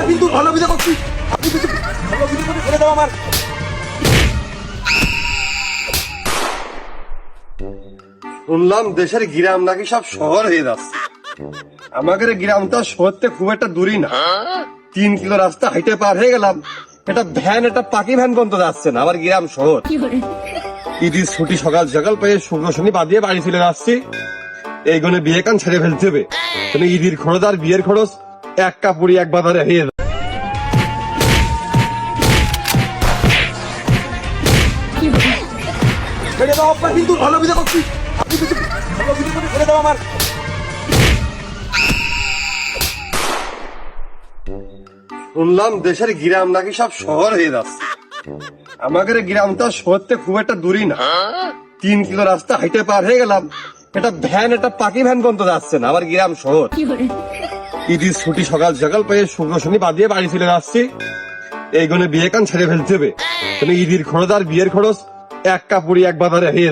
কিন্তু ভালো ভিডিও করছি, আপনি কিছু ভালো ভিডিও করে ছেড়ে দাও আমার। শুনলাম দেশের গ্রাম নাকি সব শহর হয়ে যাচ্ছে। আমাদের গ্রামটা শহর থেকে খুব একটা দূরই না, 3 কিলো রাস্তা হাইটে পার হয়ে গেলাম। একটা ভ্যান, একটা পাকি ভ্যান পর্যন্ত যাচ্ছে না। আমার গ্রাম শহর। ঈদের ছুটি সকাল সকাল পেয়ে শুক্র শনি বাদিয়ে বাড়ি চলে যাচ্ছি। এই গনে বিয়ে কান ছেড়ে ফেলতে হবে। তুমি ঈদের খরচ আর বিয়ের খরচ এক কাপড়ি এক বাজারে হয়ে যাবে। ছেড়ে দাও আপা, কিন্তু ভালো ভিডিও করছি, আপনি কিছু ভালো ভিডিও করে ছেড়ে দাও আমার। শুনলাম দেশের গ্রাম নাকি সব শহর হয়ে যাচ্ছে। আমাদের গ্রামটা শহর থেকে খুব একটা দূরই না, 3 কিলো রাস্তা হাইটে পার হয়ে গেলাম। একটা ভ্যান, একটা পাকি ভ্যান পর্যন্ত যাচ্ছে না। আমার গ্রাম শহর। ঈদের ছুটি সকাল সকাল পেয়ে শুক্র শনি বাদিয়ে বাড়ি চলে যাচ্ছি। এই গনে বিয়ে কান ছেড়ে ফেলতে হবে। তুমি ঈদের খরচ আর বিয়ের খরচ এক কাপড়ি এক বাজারে হয়ে যাবে।